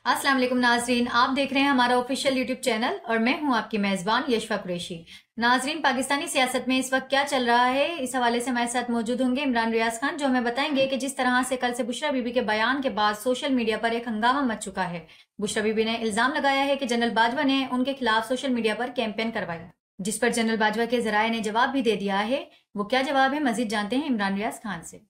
अस्सलाम वालेकुम नाजरीन, आप देख रहे हैं हमारा ऑफिशियल यूट्यूब चैनल और मैं हूं आपकी मेज़बान यशफा कुरैशी। नाजरीन, पाकिस्तानी सियासत में इस वक्त क्या चल रहा है, इस हवाले से हमारे साथ मौजूद होंगे इमरान रियाज खान, जो हमें बताएंगे कि जिस तरह से कल से बुशरा बीबी के बयान के बाद सोशल मीडिया पर एक हंगामा मच चुका है। बुशरा बीबी ने इल्जाम लगाया है कि जनरल बाजवा ने उनके खिलाफ सोशल मीडिया पर कैंपेन करवाया, जिस पर जनरल बाजवा के जराये ने जवाब भी दे दिया है। वो क्या जवाब है, मजीद जानते हैं इमरान रियाज खान से।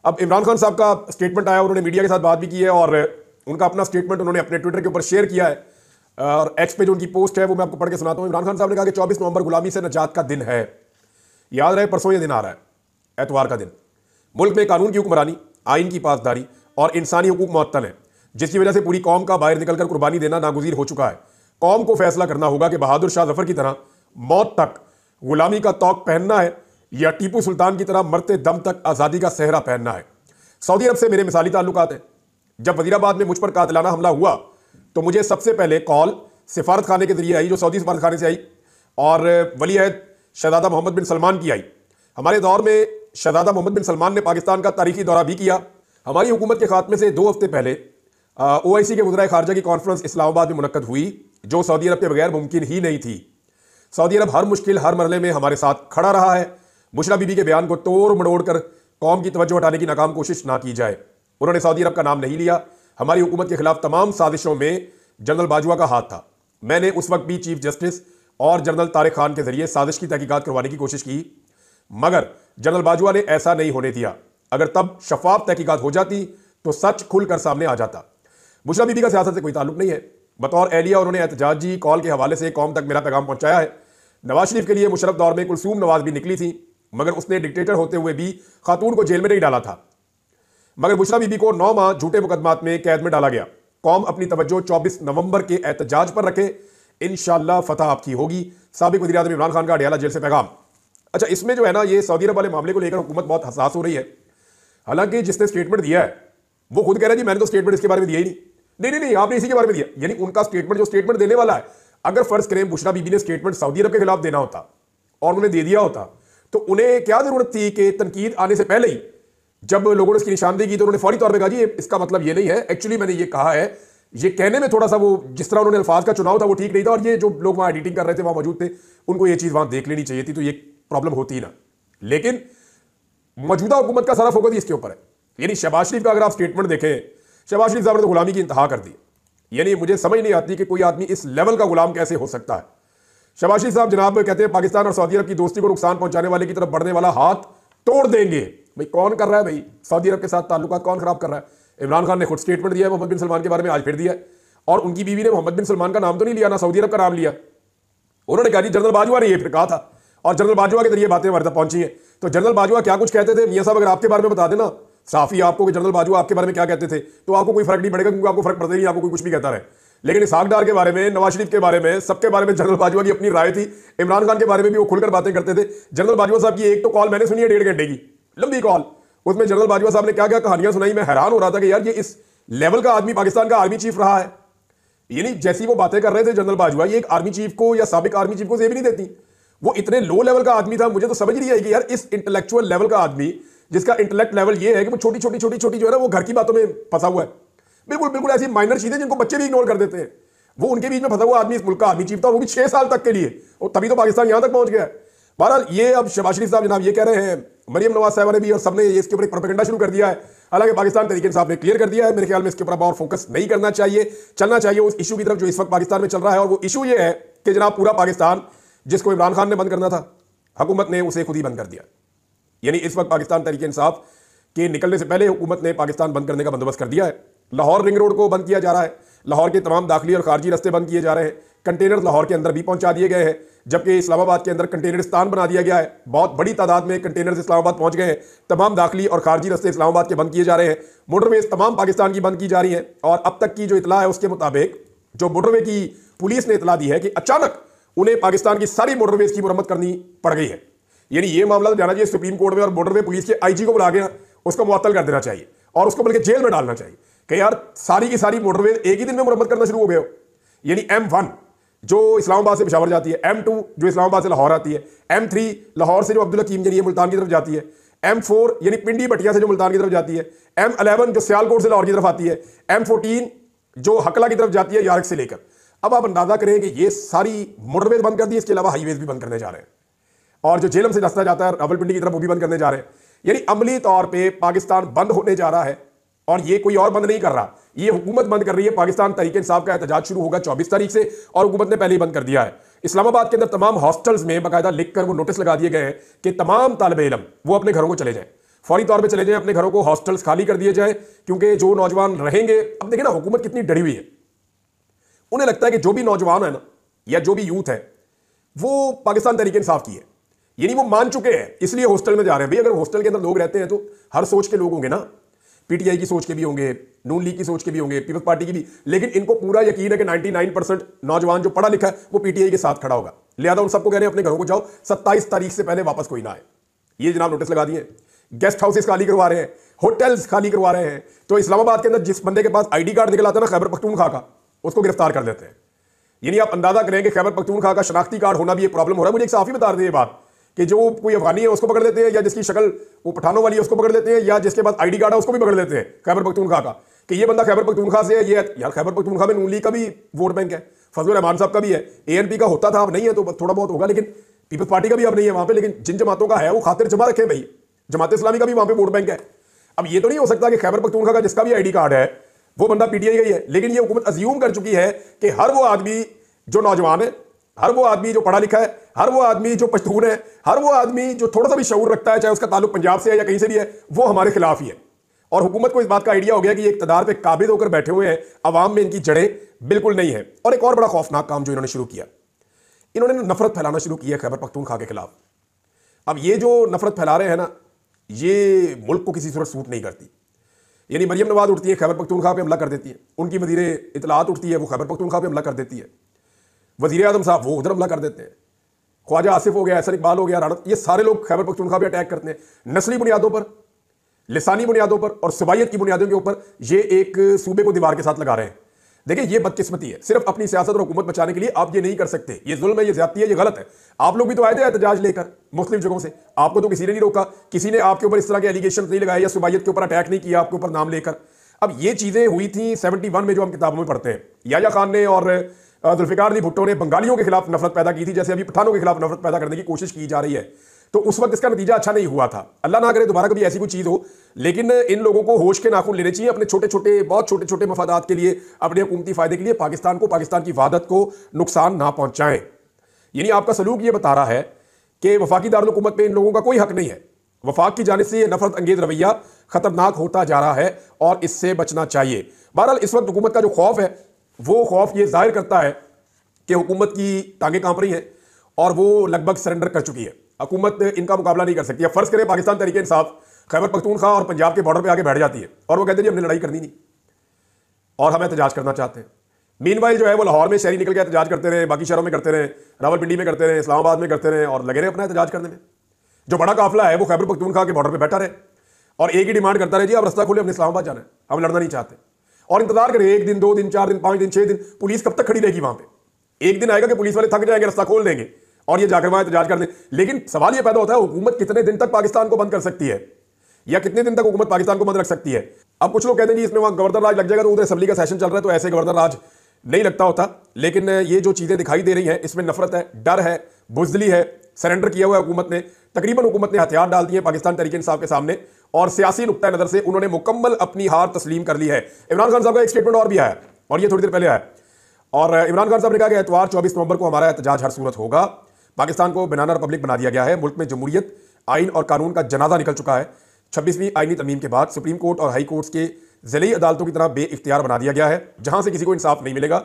अब इमरान खान साहब का स्टेटमेंट आया, उन्होंने मीडिया के साथ बात भी की है और उनका अपना स्टेटमेंट उन्होंने अपने ट्विटर के ऊपर शेयर किया है और एक्स पे जो उनकी पोस्ट है वो मैं आपको पढ़ के सुनाता हूं। इमरान खान साहब ने कहा कि 24 नवंबर गुलामी से नजात का दिन है। याद रहे, परसों ये दिन आ रहा है, एतवार का दिन। मुल्क में कानून की हुक्मरानी, आइन की पासदारी और इंसानी हुकूक मुअत्तल है, जिसकी वजह से पूरी कौम का बाहर निकलकर कुर्बानी देना नागुज़ीर हो चुका है। कौम को फैसला करना होगा कि बहादुर शाह जफर की तरह मौत तक गुलामी का तौक पहनना है या टीपू सुल्तान की तरह मरते दम तक आज़ादी का सेहरा पहनना है। सऊदी अरब से मेरे मिसाली ताल्लुकात हैं। जब वजीराबाद में मुझ पर कातिलाना हमला हुआ तो मुझे सबसे पहले कॉल सिफारत खाने के जरिए आई, जो सऊदी सिफारत खाने से आई, और वली अहद शहजादा मोहम्मद बिन सलमान की आई। हमारे दौर में शहजादा मोहम्मद बिन सलमान ने पाकिस्तान का तारीखी दौरा भी किया। हमारी हुकूमत के खात्मे से 2 हफ्ते पहले OIC के वज़राए खारजा की कॉन्फ्रेंस इस्लामाबाद में मुनक्कद हुई, जो सऊदी अरब के बगैर मुमकिन ही नहीं थी। सऊदी अरब हर मुश्किल, हर मरले में हमारे साथ खड़ा रहा है। बुशरा बीबी के बयान को तोड़ मड़ोड़ कर कौम की तवज्जो हटाने की नाकाम कोशिश ना की जाए। उन्होंने सऊदी अरब का नाम नहीं लिया। हमारी हुकूमत के खिलाफ तमाम साजिशों में जनरल बाजवा का हाथ था। मैंने उस वक्त भी चीफ जस्टिस और जनरल तारिक खान के जरिए साजिश की तहकीकात करवाने की कोशिश की, मगर जनरल बाजवा ने ऐसा नहीं होने दिया। अगर तब शफाफ तहकीकात हो जाती तो सच खुलकर सामने आ जाता। बुशरा बीबी का सियासत से कोई ताल्लुक नहीं है। बतौर एहलिया उन्होंने एहतजाजी कॉल के हवाले से कौम तक मेरा पैगाम पहुंचाया है। नवाज शरीफ के लिए मुशर्रफ दौर में कुलसूम नवाज भी निकली थी, मगर उसने डिक्टेटर होते हुए भी खातून को जेल में नहीं डाला था। मगर बुशरा बीबी को 9 माह झूठे मुकदमात में कैद में डाला गया। कौम अपनी तवज्जो 24 नवंबर के एहतजाज पर रखे, इंशाअल्लाह फतह आपकी होगी। साबिक वज़ीर आज़म इमरान खान का अडियाला जेल से पैगाम। अच्छा, इसमें जो है ना, ये सऊदी अरब वाले मामले को लेकर हुकूमत बहुत हसास हो रही है। हालांकि जिसने स्टेटमेंट दिया है वो खुद कह रहा है जी मैंने तो स्टेटमेंट इसके बारे में दिया ही नहीं। नहीं, आपने इसी के बारे में दिया। यानी उनका स्टेटमेंट, जो स्टेटमेंट देने वाला है, अगर फर्ज करें बुशरा बीबी ने स्टेटमेंट सऊदी अरब के खिलाफ देना होता और उन्हें दे दिया होता, तो उन्हें क्या जरूरत थी कि तनकीद आने से पहले ही जब लोगों ने इसकी निशानदेही की तो उन्होंने फौरी तौर पे कहा जी इसका मतलब ये नहीं है, एक्चुअली मैंने ये कहा है। ये कहने में थोड़ा सा वो जिस तरह उन्होंने अल्फाज का चुनाव था वो ठीक नहीं था, और ये जो लोग वहां एडिटिंग कर रहे थे, वहां मौजूद थे, उनको ये चीज वहां देख लेनी चाहिए थी, तो ये प्रॉब्लम होती ही ना। लेकिन मौजूदा हुकूमत का सारा फोकस ही इसके ऊपर है। यानी शहबाज शरीफ का अगर आप स्टेटमेंट देखें, शहबाज शरीफ साहब ने तो गुलामी की इंतहा कर दी। यानी मुझे समझ नहीं आती कि कोई आदमी इस लेवल का गुलाम कैसे हो सकता है। शहबाज शरीफ साहब जनाब कहते हैं पाकिस्तान और सऊदी अरब की दोस्ती को नुकसान पहुंचाने वाले की तरफ बढ़ने वाला हाथ तोड़ देंगे। भाई कौन कर रहा है? भाई सऊदी अरब के साथ ताल्लुकात कौन खराब कर रहा है? इमरान खान ने खुद स्टेटमेंट दिया है मोहम्मद बिन सलमान के बारे में, आज फिर दिया है। और उनकी बीवी ने मोहम्मद बिन सलमान का नाम तो नहीं लिया, ना सऊदी अरब का नाम लिया। उन्होंने कहा जी जनरल बाजवा ने ये फिर कहा था, और जनरल बाजवा के जरिए बातें हमारे तक पहुंची हैं। तो जनरल बाजवा क्या कुछ कहते थे, मियां साहब अगर आपके बारे में बता देना साफी आपको कि जनरल बाजवा आपके बारे में क्या कहते थे, तो आपको कोई फर्क नहीं पड़ेगा, क्योंकि आपको फर्क पड़ता नहीं, आपको कोई कुछ भी कहता रहे। लेकिन इसहाक डार के बारे में, नवाज शरीफ के बारे में, सबके बारे में जनरल बाजवा की अपनी राय थी। इमरान खान के बारे में भी वो खुलकर बातें करते थे। जनरल बाजवा साहब की एक तो कॉल मैंने सुनी है 1.5 घंटे की लंबी कॉल, उसमें जनरल बाजवा साहब ने क्या क्या कहानियां सुनाई। मैं हैरान हो रहा था कि यार ये इस लेवल का आदमी पाकिस्तान का आर्मी चीफ रहा है। यानी जैसी वो बातें कर रहे थे जनरल बाजवा, ये एक आर्मी चीफ को या साबिक आर्मी चीफ को से भी नहीं देती। वो इतने लो लेवल का आदमी था, मुझे तो समझ नहीं आई कि यार इस इंटेलेक्चुअल लेवल का आदमी, जिसका इंटेलेक्ट लेवल ये है कि वो छोटी छोटी छोटी छोटी जो है ना वो घर की बातों में फंसा हुआ है। बिल्कुल बिल्कुल ऐसी माइनर चीजें जिनको बच्चे भी इग्नोर कर देते हैं, वो उनके बीच में फंसा हुआ आदमी इस मुल्क का आर्मी चीफ था, वो भी 6 साल तक के लिए, और तभी तो पाकिस्तान यहां तक पहुंच गया। बहरहाल ये अब शहबाज शरीफ साहब जनाब ये कह रहे हैं, मरियम नवाज साहब ने भी और सबने ये इसके ऊपर एक प्रोपेगेंडा शुरू कर दिया है। हालांकि पाकिस्तान तहरीक इंसाफ ने क्लियर कर दिया है, मेरे ख्याल में इसके ऊपर और फोकस नहीं करना चाहिए, चलना चाहिए उस इशू की तरफ जो इस वक्त पाकिस्तान में चल रहा है। और वो इशू ये है कि जनाब पूरा पाकिस्तान जिसको इमरान खान ने बंद करना था, हुकूमत ने उसे खुद ही बंद कर दिया। यानी इस वक्त पाकिस्तान तहरीक इंसाफ के निकलने से पहले हुकूमत ने पाकिस्तान बंद करने का बंदोबस्त कर दिया है। लाहौर रिंग रोड को बंद किया जा रहा है, लाहौर के तमाम दाखिली और खारजी रास्ते बंद किए जा रहे हैं, कंटेनर लाहौर के अंदर भी पहुंचा दिए गए हैं, जबकि इस्लामाबाद के अंदर कंटेनरिस्तान बना दिया गया है। बहुत बड़ी तादाद में कंटेनर इस्लामाबाद पहुंच गए हैं। तमाम दाखिली और खारजी रास्ते इस्लामाबाद के बंद किए जा रहे हैं। मोटरवेज तमाम पाकिस्तान की बंद की जा रही हैं। और अब तक की जो इतला है उसके मुताबिक जो मोटरवे की पुलिस ने इतला दी है कि अचानक उन्हें पाकिस्तान की सारी मोटरवेज की मुरम्मत करनी पड़ गई है। यानी ये मामला तो जाना चाहिए सुप्रीम कोर्ट में, और मोटरवे पुलिस के IG को बुला के उसको मुअत्तल कर देना चाहिए और उसको बल्कि जेल में डालना चाहिए कि यार सारी की सारी मोटरवेज एक ही दिन में मुरम्मत करना शुरू हो गए हो। यानी M1 जो इस्लामाबाद से पेशावर जाती है, M2 जो इस्लामाबाद से लाहौर आती है, M3 लाहौर से जो अब्दुल हकीम जरिए मुल्तान की तरफ जाती है, M4 यानी पिंडी बटिया से जो मुल्तान की तरफ जाती है, M11 जो सियालकोट से लाहौर की तरफ आती है, M14 जो हकला की तरफ जाती है यार्क से लेकर। अब आप अंदाजा करें कि ये सारी मोटरवेज बंद कर दी, इसके अलावा हाईवेज भी बंद करने जा रहे हैं, और जो जेलम से रास्ता जाता है रावलपिंडी की तरफ वो भी बंद करने जा रहे हैं। यानी अमली तौर पे पाकिस्तान बंद होने जा रहा है, और ये कोई और बंद नहीं कर रहा, ये हुकूमत बंद कर रही है। पाकिस्तान तहरीक इंसाफ का एहतजाज शुरू होगा 24 तारीख से, और हुकूमत ने पहले ही बंद कर दिया है। इस्लामाबाद के अंदर तमाम हॉस्टल्स में बाकायदा लिखकर वो नोटिस लगा दिए गए हैं कि तमाम तालिबे इल्म वो अपने घरों को चले जाएं, फौरी तौर पर चले जाएं अपने घरों को, हॉस्टल्स खाली कर दिए जाए, क्योंकि जो नौजवान रहेंगे, अब देखिए ना हुकूमत कितनी डरी हुई है। उन्हें लगता है कि जो भी नौजवान है ना, या जो भी यूथ है, वो पाकिस्तान तहरीक इंसाफ की है, यानी वो मान चुके हैं, इसलिए हॉस्टल में जा रहे हैं। भाई अगर हॉस्टल के अंदर लोग रहते हैं तो हर सोच के लोग होंगे ना, पीटीआई की सोच के भी होंगे, नून लीग की सोच के भी होंगे, पीपल्स पार्टी की भी, लेकिन इनको पूरा यकीन है कि 99% नौजवान जो पढ़ा लिखा है वो पीटीआई के साथ खड़ा होगा। लिहाजा उन सबको कह रहे हैं अपने घरों को जाओ, 27 तारीख से पहले वापस कोई ना आए। ये जनाब नोटिस लगा दिए, गेस्ट हाउसेस खाली करवा रहे हैं, होटल्स खाली करवा रहे हैं। तो इस्लामाबाद के अंदर जिस बंदे के पास आईडी कार्ड निकल आता है ना खैबर पख्तूनख्वा का, उसको गिरफ्तार कर देते हैं। यानी आप अंदाजा करें कि खैबर पख्तूनख्वा का शनाख्ती कार्ड होना भी एक प्रॉब्लम हो रहा है। मुझे एक साफी बता रहे ये बात कि जो कोई अफगानी है उसको पकड़ लेते हैं, या जिसकी शक्ल वो पठानों वाली है उसको पकड़ लेते हैं, या जिसके पास आईडी कार्ड है उसको भी पकड़ लेते हैं खैबर पख्तूनख्वा का, कि ये बंदा खैबर पख्तूनख्वा से है। ये यार खैबर पख्तूनख्वा में नून लीग का भी वोट बैंक है, फजलुर रहमान साहब का भी है, एएनपी का होता था, अब नहीं है तो थोड़ा बहुत होगा, लेकिन पीपल्स पार्टी का भी अब नहीं है वहां पे। लेकिन जिन जमातों का है वो खातिर जमा रखे भाई, जमात इस्लामी का भी वहां पे वोट बैंक है। अब ये तो नहीं हो सकता कि खैबर पख्तूनख्वा का जिसका भी आईडी कार्ड है वो बंदा पीटीआई का ही है। लेकिन ये हुकूमत अज्यूम कर चुकी है कि हर वो आदमी जो नौजवान है, हर वो आदमी जो पढ़ा लिखा है, हर वो आदमी जो पश्तून है, हर वो आदमी जो थोड़ा सा भी शऊर रखता है, चाहे उसका ताल्लुक पंजाब से है या कहीं से भी है, वो हमारे खिलाफ ही है। और हुकूमत को इस बात का आइडिया हो गया कि ये इक़्तिदार पे काबिज होकर बैठे हुए हैं, अवाम में इनकी जड़ें बिल्कुल नहीं है। और एक और बड़ा खौफनाक काम जो इन्होंने शुरू किया, इन्होंने नफरत फैलाना शुरू की है खैबर पख्तूनख्वा के खिलाफ। अब ये जो नफरत फैला रहे हैं ना, ये मुल्क को किसी सूरत सूट नहीं करती। यानी मरियम नवाज उठती है खैबर पख्तूनख्वा पे हमला कर देती है, उनकी वज़ीरे इत्तलात उठती है वो खैबर पख्तूनख्वा पे हमला कर देती है, वज़ीर आज़म साहब वो उधर हमला कर देते हैं, ख्वाजा आसिफ हो गया, एहसन इकबाल हो गया, राणा, ये सारे लोग खैबर पख्तूनख्वा पे अटैक करते हैं, नस्ली बुनियादों पर, लिसानी बुनियादों पर और सबायत की बुनियादों के ऊपर। ये एक सूबे को दीवार के साथ लगा रहे हैं। देखिए ये बदकिस्मती है, सिर्फ अपनी सियासत और हुकूमत बचाने के लिए आप ये नहीं कर सकते। ये जुल्म है, ये ज्यादती है, ये गलत है। आप लोग भी तो आए थे एहतजाज लेकर मुख्तलिफ जगहों से, आपको तो किसी ने नहीं रोका, किसी ने आपके ऊपर इस तरह के एलिगेशन नहीं लगाए या सुबायत के ऊपर अटैक नहीं किया आपके ऊपर नाम लेकर। अब ये चीजें हुई थी 71 में, जो हम किताबों में पढ़ते हैं। याया खान ने और जुल्फिकार अली भुट्टो ने बंगालियों के खिलाफ नफरत पैदा की थी, जैसे अभी पठानों के खिलाफ नफरत पैदा करने की कोशिश की जा रही है। तो उस वक्त इसका नतीजा अच्छा नहीं हुआ था। अल्लाह ना करे दोबारा कभी ऐसी कोई चीज हो, लेकिन इन लोगों को होश के नाखून लेने चाहिए अपने छोटे छोटे, बहुत छोटे छोटे मफादात के लिए, अपने हुकूमती फायदे के लिए। पाकिस्तान को, पाकिस्तान की वादत को नुकसान ना पहुंचाएं। यानी आपका सलूक ये बता रहा है कि वफाकी दारुल हुकूमत पे इन लोगों का कोई हक नहीं है। वफाक की जानिब से ये नफरत अंगेज रवैया खतरनाक होता जा रहा है और इससे बचना चाहिए। बहरहाल इस वक्त हुकूमत का जो खौफ है, वो खौफ ये जाहिर करता है कि हुकूमत की टांगें कांप रही हैं और वो लगभग सरेंडर कर चुकी है। हुकूमत इनका मुकाबला नहीं कर सकती। अब फर्ज करें पाकिस्तान तहरीक इंसाफ खैबर पख्तूनख्वा और पंजाब के बॉर्डर पे आके बैठ जाती है और वो कहते हैं जी हमने लड़ाई करनी नहीं और हम एहतजाज करना चाहते हैं। मीनवाइल जो है वो लाहौर में शहरी निकल के एहतजाज करते रहे, बाकी शहरों में करते रहे, रावलपिंडी में करते रहे, इस्लामाबाद में करते रहे और लगे रहे अपना एहतजाज करने में। जो बड़ा काफिला है वो खैबर पख्तूनख्वा के बॉर्डर पर बैठा रहे और एक ही डिमांड करता रहे, जी आप रास्ता खोले, हमने इस्लामाबाद जाना है, हम लड़ना नहीं चाहते। और इंतजार करें 1 दिन, 2 दिन, 4 दिन, 5 दिन, 6 दिन, पुलिस कब तक खड़ी रहेगी वहां पे? एक दिन आएगा कि पुलिस वाले थक जाएंगे, रास्ता खोल देंगे और ये जाकर वहां एहतजाज कर दें। लेकिन सवाल ये पैदा होता है हुकूमत कितने दिन तक पाकिस्तान को बंद कर सकती है, या कितने दिन तक हुकूमत पाकिस्तान को बंद रख सकती है? अब कुछ लोग कहते हैं जी इसमें वहां गवर्नर राज लग जाएगा, तो उधर असेंबली का सेशन चल रहा है तो ऐसे गवर्नर राज नहीं लगता होता। लेकिन ये जो चीजें दिखाई दे रही हैं, इसमें नफरत है, डर है, बुजदली है, सरेंडर किया हुआ है हुकूमत ने। तकरीबन हुकूमत ने हथियार डाल दिए पाकिस्तान तहरीक इंसाफ के सामने और सियासी नुक्ता नजर से उन्होंने मुकम्मल अपनी हार तस्लीम कर ली है। इमरान खान साहब का एक स्टेटमेंट और भी आया और ये थोड़ी देर पहले आया और इमरान खान साहब ने कहा कि एतवार 24 नवंबर को हमारा एहतजाज हर सूरत होगा। पाकिस्तान को बनाना रिपब्लिक बना दिया गया है, मुल्क में जमहूरियत, आइन और कानून का जनाजा निकल चुका है। 26वीं आईनी तरमीम के बाद सुप्रीम कोर्ट और हाई कोर्ट के ज़िली अदालतों की तरह बेइख्तियार बना दिया गया है, जहां से किसी को इंसाफ नहीं मिलेगा।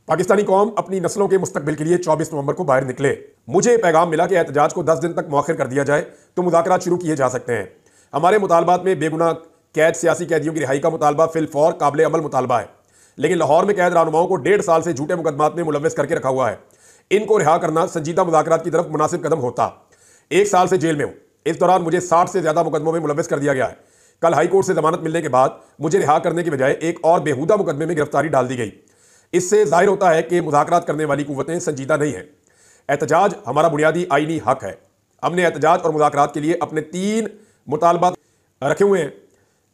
पाकिस्तानी कौम अपनी नस्लों के मुस्तकबिल के लिए 24 नवंबर को बाहर निकले। मुझे पैगाम मिला कि एहतजाज को 10 दिन तक मौखर कर दिया जाए तो मुज़ाकरात शुरू किए जा सकते हैं। हमारे मुतालबात में बेगुनाह कैद सियासी कैदियों की रिहाई का मुतालबा फिलफौर काबिल अमल मुतालबा है, लेकिन लाहौर में कैद रहनुमाओं को 1.5 साल से झूठे मुकदमात में मुलव्वस करके रखा हुआ है। इनको रिहा करना संजीदा मुज़ाकरात की तरफ मुनासिब कदम होता। 1 साल से जेल में हूँ, इस दौरान मुझे 60 से ज़्यादा मुकदमों में मुलव्वस कर दिया गया है। कल हाई कोर्ट से जमानत मिलने के बाद मुझे रिहा करने की बजाय एक और बेहुदा मुकदमे में गिरफ्तारी डाल दी गई। इससे जाहिर होता है कि मुज़ाकरात करने वाली कुव्वतें संजीदा नहीं हैं। एहतजाज हमारा बुनियादी आईनी हक है। हमने एहतजाज और मुज़ाकरात के लिए अपने 3 मुतालबात रखे हुए हैं।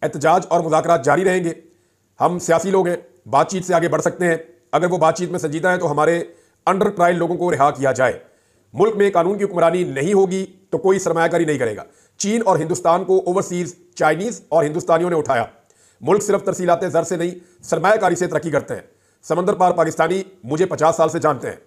एहतजाज और मुज़ाकरात जारी रहेंगे। हम सियासी लोग हैं, बातचीत से आगे बढ़ सकते हैं। अगर वो बातचीत में संजीदा है तो हमारे अंडर ट्रायल लोगों को रिहा किया जाए। मुल्क में कानून की हुक्मरानी नहीं होगी तो कोई सरमायाकारी नहीं करेगा। चीन और हिंदुस्तान को ओवरसीज चाइनीज और हिंदुस्तानियों ने उठाया। मुल्क सिर्फ तरसीलाते जर से नहीं, सरमायाकारी से तरक्की करते हैं। समंदर पार पाकिस्तानी मुझे 50 साल से जानते हैं।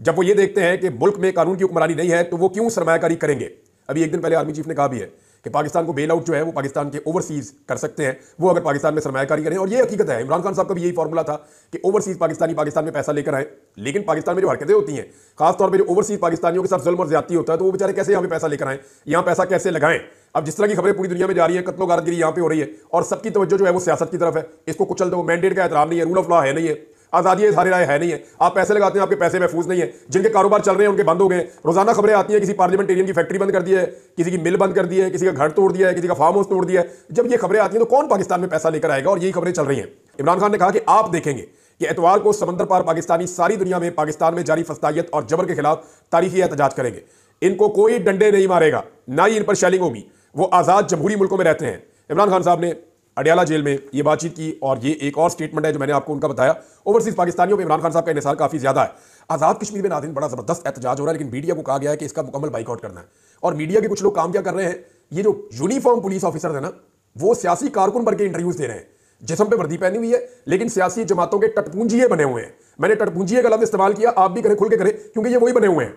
जब वो ये देखते हैं कि मुल्क में कानून की हुक्मरानी नहीं है तो वो क्यों सरमायाकारी करेंगे। अभी एक दिन पहले आर्मी चीफ ने कहा भी है कि पाकिस्तान को बेल आउट जो है वो पाकिस्तान के ओवरसीज कर सकते हैं, वो अगर पाकिस्तान में सरमायाकारी करें। और ये हकीकत है, इमरान खान साहब का भी यही फॉर्मूला था कि ओवरसीज पाकिस्तानी पाकिस्तान में पैसा लेकर आए। लेकिन पाकिस्तान में जो हरकतें होती हैं, खासतौर पर जो ओवरसीज पाकिस्तानियों के साथ जुल्म और ज्यादती होता है, तो वो बेचारे कैसे यहाँ पे पैसा लेकर आए, यहाँ पैसा कैसे लगाएं। अब जिस तरह की खबरें पूरी दुनिया में जा रही है, कत्लो गारतगिरी यहाँ पे हो रही है और सबकी तवज्जो जो है वो सियासत की तरफ है। इसको कुचल दो, मैंडेट का एहतराम नहीं है, रूल ऑफ लॉ है नहीं है, आजादी इज़हार राय है नहीं है, आप पैसे लगाते हैं, आपके पैसे महफूज नहीं है। जिनके कारोबार चल रहे हैं उनके बंद हो गए। रोजाना खबरें आती हैं किसी पार्लियामेंटेरियन की फैक्ट्री बंद कर दी है, किसी की मिल बंद कर दी है, किसी का घर तोड़ दिया है, किसी का फार्म हाउस तोड़ दिया है। जब ये खबरें आती हैं तो कौन पाकिस्तान में पैसा लेकर आएगा। और यही खबरें चल रही हैं। इमरान खान ने कहा कि आप देखेंगे कि एतवार को समंदर पार पाकिस्तानी सारी दुनिया में पाकिस्तान में जारी फस्तायत और जबर के खिलाफ तारीखी एहतजाज करेंगे। इनको कोई डंडे नहीं मारेगा, ना ही इन पर शेलिंग होगी। वो आज़ाद जमहूरी मुल्कों में रहते हैं। इमरान खान साहब ने अडियाला जेल में ये बातचीत की और ये एक और स्टेटमेंट है जो मैंने आपको उनका बताया। ओवरसीज पाकिस्तानियों पे इमरान खान साहब का इन्हिसार काफी ज्यादा है। आजाद कश्मीर में नाज़रीन बड़ा जबरदस्त एहतजाज हो रहा है, लेकिन मीडिया को कहा गया है कि इसका मुकम्मल बाइकआउट करना है। और मीडिया के कुछ लोग काम क्या कर रहे हैं, ये जो यूनिफॉर्म पुलिस ऑफिसर है ना, वो सियासी कारकुन बन के इंटरव्यूज दे रहे हैं। जिस्म पे वर्दी पहनी हुई है लेकिन सियासी जमातों के टटपूंजिए बने हुए हैं। मैंने टटपूंजिए का लफ्ज इस्तेमाल किया, आप भी करें, खुल के करें, क्योंकि ये वही बने हुए हैं।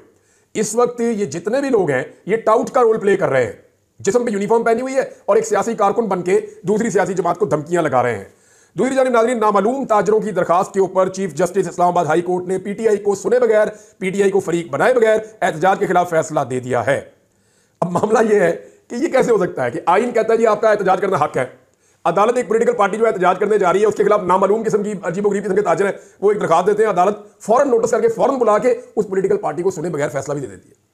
इस वक्त ये जितने भी लोग हैं ये टाउट का रोल प्ले कर रहे हैं। जिस्म पे यूनिफॉर्म पहनी हुई है और एक सियासी कारकुन बनके दूसरी सियासी जमात को धमकियां लगा रहे हैं। दूसरी जानिब नाज़रीन, नामालूम ताजरों की दरखास्त के ऊपर chief justice Islamabad high court ने पीटीआई को सुने बगैर, पीटीआई को फरीक बनाए बगैर एहतजाज के खिलाफ फैसला दे दिया है। अब मामला यह है कि ये कैसे हो सकता है कि आइन कहता है जी आपका एहतजाज करना हक है, अदालत एक पॉलिटिकल पार्टी जो एहतजाज करने जा रही है उसके खिलाफ नामालूम किस्म की अजीबोगरीब किस्म के ताजर है, वो एक दरखास्त देते हैं, अदालत फौरन नोटिस करके फौरन बुला के उस पॉलिटिकल पार्टी को सुने बगैर फैसला भी दे देती है।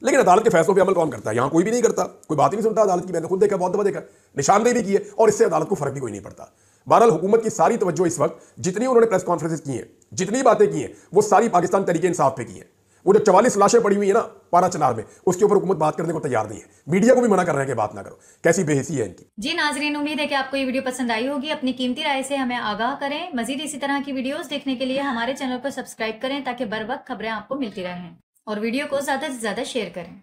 लेकिन अदालत के फैसलों पे अमल कौन करता है? यहां कोई भी नहीं करता, कोई बात ही नहीं सुनता अदालत की। मैंने खुद देखा, बहुत दफा देखा, निशानदेही भी की है और इससे अदालत को फर्क भी कोई नहीं पड़ता। बहरहाल हुकूमत की सारी तवज्जो इस वक्त, जितनी उन्होंने प्रेस कॉन्फ्रेंसेस की हैं, जितनी बातें की हैं, वो सारी पाकिस्तान तरीके इंसाफ पे की हैं। वो जो 44 लाशें पड़ी हुई है ना पारा चनार में, उसके ऊपर हुकूमत बात करने को तैयार नहीं है। मीडिया को भी मना कर रहे हैं कि बात ना करो। कैसी बेहिसी है इनकी। जी नाजरीन, उम्मीद है कि आपको ये वीडियो पसंद आई होगी। अपनी कीमती राय से हमें आगाह करें। मजीद इसी तरह की वीडियोस देखने के लिए हमारे चैनल को सब्सक्राइब करें ताकि बर वक्त खबरें आपको मिलती रहें और वीडियो को ज्यादा से ज्यादा शेयर करें।